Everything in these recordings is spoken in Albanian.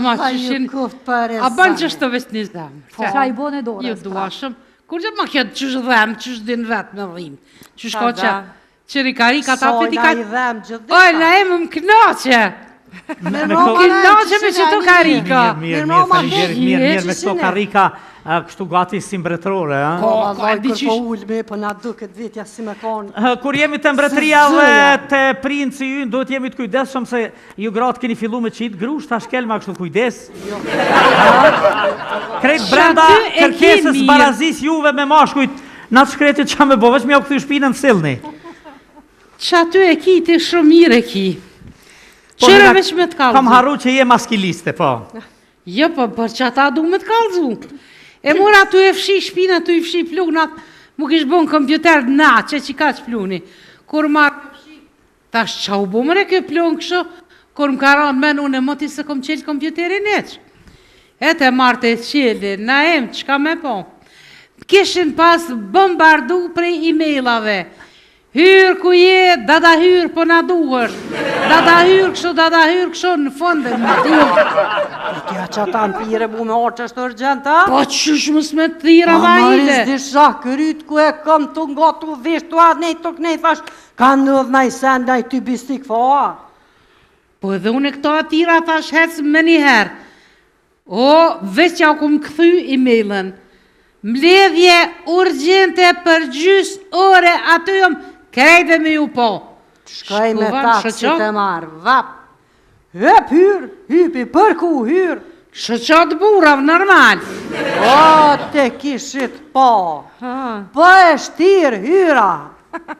ma që shin... A ban që shtë veç një zemë. Qa i bone dore? Jo duashëm. Kur që ma këtë që shdhem, që shdin vetë me dhim. Që shko që qërikari ka ta piti ka... Oj, na e më knaqe. Më knaqe me që të karika. Mirë, me këto karika, kështu gati si mbretërore. Kër po ullme, po na du këtë vitja si me konë. Kur jemi të mbretëria dhe të princi ju, duhet jemi të kujdeshëm se ju gratë keni fillu me qitë grusht, ta shkelma kështu kujdes. Krejt brenda kërkesës barazis juve me mashkujt, na të shkretit qa me bo, veç me ja u këthy shpinën të silni. Qa ty e ki, ti shumë mirë e ki. Qëre veç me të kalzu. Kam haru që je maskiliste, po. Jo, po, për që ata du me të kalzu. E mora tu e fshi shpina, tu i fshi plunat, mu kish bon kompjuter na, që ka që pluni. Kur marrë fshi, tash qa u bo mëre kjo plun kësho, kur më ka ranë men unë e moti se kom qelë kompjuterin eq. E te marrë të qelë, na em, qka me po. Kishin pas bombardu prej e-mailave. Hyrë ku je, dada hyrë po na duhër. Dada hyrë kësho në fondën në duhë. Tja që ta në pire bu me orë që është urgenta? Po qysh mës me të thira vajle? Maris disha këryt ku e kam të nga të visht, tu atë nej të kënej, thash, ka nëdh naj sen, naj ty bistik fa. Po edhe unë e këto atira thash hecë me njëherë. O, veç që aku më këthy e-mailën. Mbledhje urgjente për gjys ore aty jom krejtë me ju po. Shkaj me taksit e marë, vap. Hëp hyrë, hypi, përku hyrë. Shëqat burav, normal. O, te kishit po. Po e shtirë, hyra.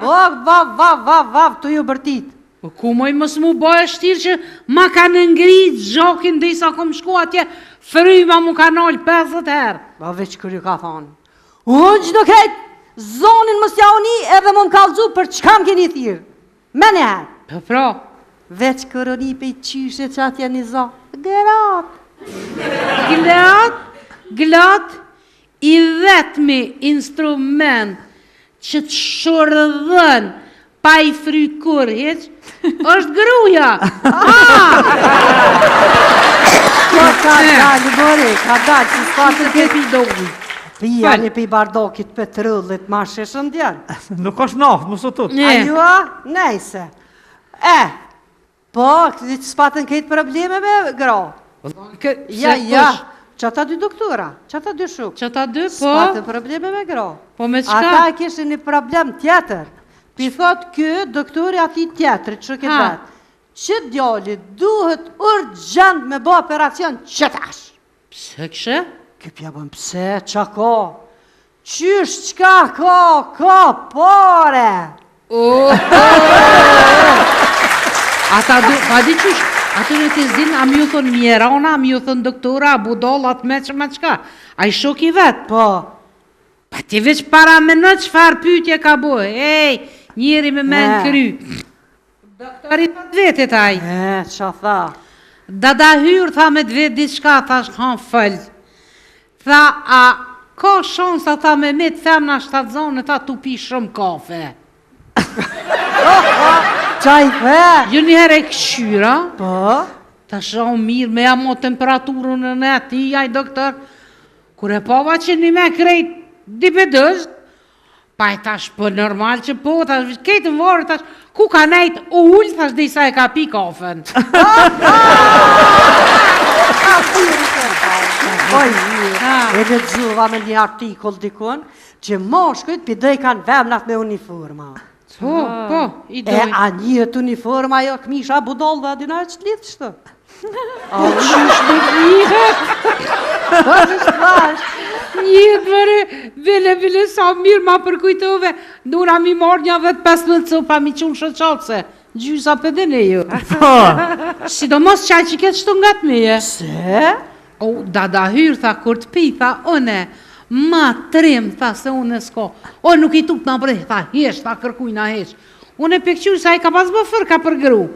Vav, të ju bërtit. Ku moj mos mu bo e shtirë që ma ka në ngrit gjokin dhe isa kom shku atje, fryma mu ka nalë 50 herë. Ba veç kërë ju ka thonë. Unë që do krejt, zonin më s'ja uni edhe më kallëzu për qkam keni thirë. Me ne herë. Pra. Veç kërë uni pe i qyshe që atje një zo. Glat, i vetëmi instrument që të shordhën pa i frykur heq, është gruja. Ka dalë, bëre, ka dalë, që s'patë të kepi dogu. Pija një pe i bardokit për të rëllit, ma sheshën djerë. Nuk është naftë, më sotut. Ajua, nejse. Po, që s'patën këtë probleme me gra. Ja, që ata dy doktora, që ata dy shuk. Që ata dy, po? S'patën probleme me gra. Po me qka? Ata kishë një problem tjetër. Pi thot kë doktori ati tjetër, që këtë vetë. Që djalli duhet urgjent me bo operacion qëtash. Pse kështë? Këpja bëm pse, qa ka? Qysh qka ka pare. Ata du, pa di qysh, ato në të zdinë, a mi ju thonë mjerona, a mi ju thonë doktora, a budollat me që ma qka. A i shok i vetë. Po. Pa ti veç para me në qëfar pytje ka bojë. Ej, njeri me men kry. Doktori të vetë taj. Qa tha? Dada hyrë, tha me të vetë diçka, thash kanë fëllë. Tha, a ka shansa tha me të femna shtatzone, tha tu pi shumë kafe. Qaj the? Jo njëherë e këshyra. Po? Ta shonë mirë, me jamo temperaturën në ne ti, aj doktor. Kure pova që një me krejt dipedëz, pa e tash për normal që po, tash kejtë më vorë, tash ku ka nejtë ullë, tash dhe isa e ka pi kafen. E dhe gjuva me një artikull dikun, që moshkujt pëjdej kanë vemnat me uniforma. Po, i doj. E a njët uniforma jo këmisha budol dhe adina e që lidhë qëtë? A qysh me njët? Njët vëre, vele sa mirë ma përkujtove, dura mi marrë një vetë 15 copa mi qunë shëqatëse, gjysa për dhe ne ju. Sidomos qaj që këtë shtu nga të meje. Se? O, dada hyrë, tha, kur të pi, tha, one, ma trim, tha, se unë s'ko. O, nuk i tuk në brej, tha, hesh, tha, kërkuj na hesh. Unë e pekqyr, sa i ka pas bë fër, ka për gru.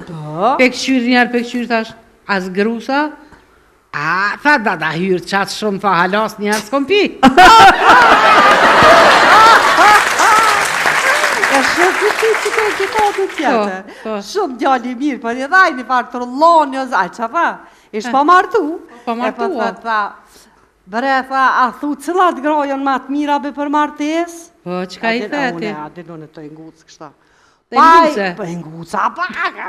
Pekqyr njerë, pekqyr, thash, as gru sa? A, tha, dada hyrë, qatë shumë, tha, halas njerë s'kom pi. E shumë këti që të këtë të tjetër. Shumë djalli mirë, për një dhaj një farë të rëllon një zaj, që fa? Ishtë pa martu. Pa martu, E pa tha, bre, tha, a thu cilat grojën ma të mira be për martes? Po, qka i theti? A di në të ngucë kështa. Të nguce? Pa nguca, pa, qa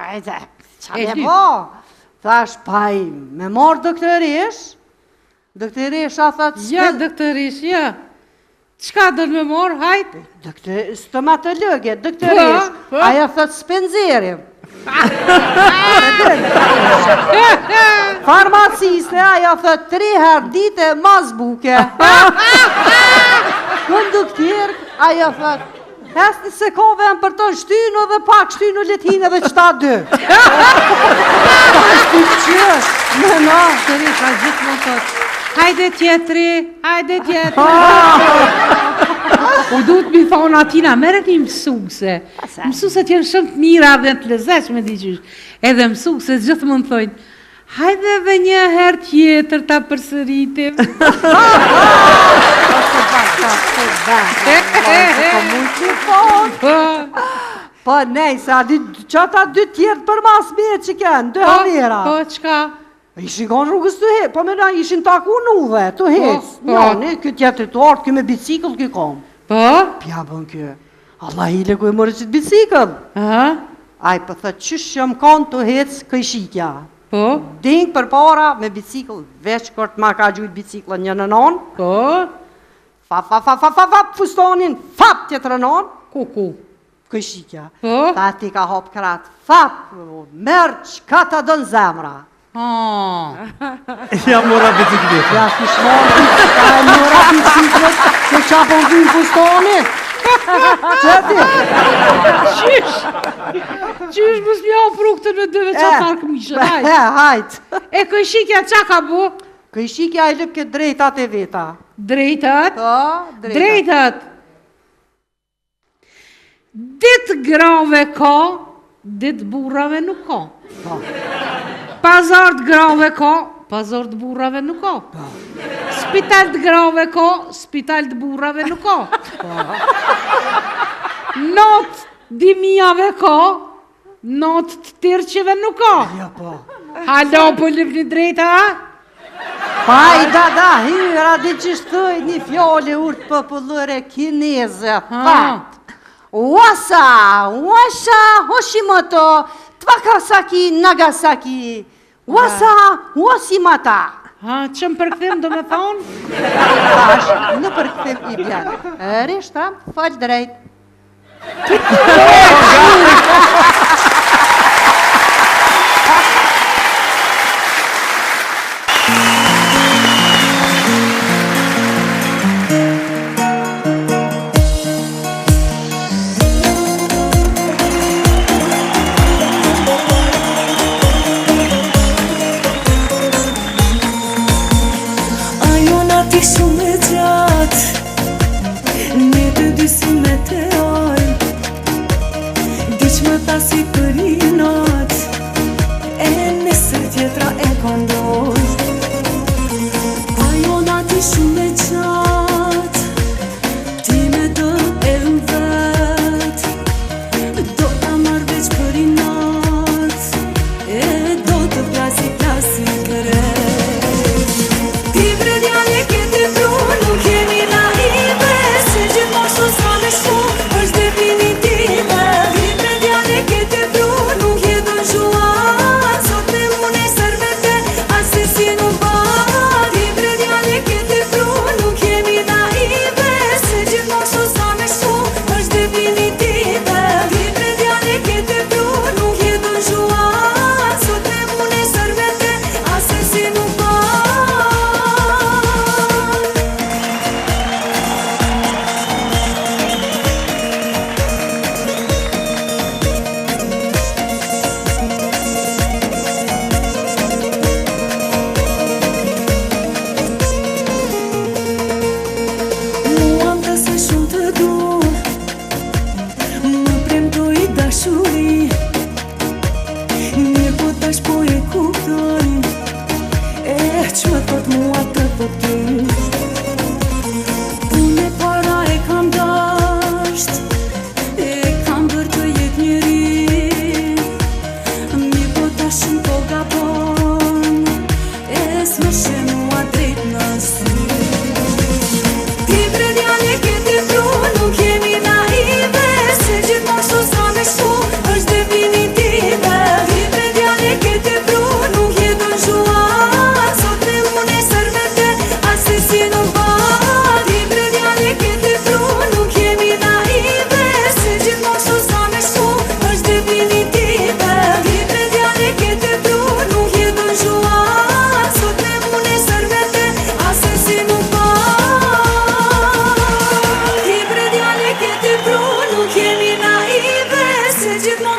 E me ty. po? Thash, pa i me marë doktorish, doktorish a thët, Ja, doktorish, ja. Qka dërë me morë, hajt? stomatologe, doktorish, Po. aja thët spenzerim. Farmaciste, aja thët 3 herë dite mazbuke. Konduktir, aja thët, hesni se ka vend për të shtynu dhe pak shtynu letine dhe qëta 2. Ashtu që, me na. Doktorish, a gjithë më thot, hajde tjetëri, hajde tjetëri. U du të mi thonë atina, meret një mësuse. Mësuset jenë shumë të mira dhe të lezeshme diqysh. Edhe mësuse gjithë më në thojnë, hajde dhe një herë tjetër ta përsëritim. Po nej, se a di qata 2 tjertë për mas me që kënë, 2 halera. Po, qka? Ishin kanë rrugës të hecë, po me na ishin taku nuve, të hecë. Po. Njani, këtë tjetër të artë, këtë me bicikl këtë kom. Po? Pja bën këtë. Allah hile ku e mërë qëtë bicikl. Aha? Aj, për thë qysh jam kanë të hecë këjshikja. Po? Dingë për para me bicikl, veç kërtë ma ka gjujt biciklën një në non. Po? Fap, fustonin, fap tjetër në non. Kuku. Këjshikja. Po? Ta ti ka hop kratë, fap, mërë qka ta dënë zemra. Ja mora bicikletë. Ja, si shmoni, ta e mora biciklet, se qa po vim fustonin. Qëti? Qysh? Qysh mës mja ofru këtë në dëve qatar këmishë, hajt. Hajt. E këshikja qa ka bu? Këjshikja i lëp këtë drejtat e veta. Drejtat? Po, Drejtat. Ditë grave ka, ditë burrave nuk ka. Pazar të grave ka, pazar të burrave nuk ka. Spital të grave ka, spital të burrave nuk ka. Not dimijave ka, not të tërqive nuk ka. Ja, po. Halo, po lëpni drejta, ha? Pa i da, hyra di që shtoj një fjole urtë popullore kineze, fakt. Wasa, Hoshimoto, Takasaki, Nagasaki, Wasa, Hoshimata. Ha, që më përkëthim do me thonë? Tash, në përkëthim i bjanë. Rishtra, falë drejt.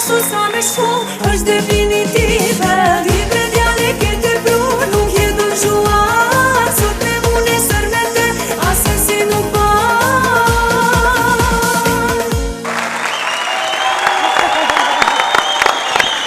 ashtu sa me shku, është definitive.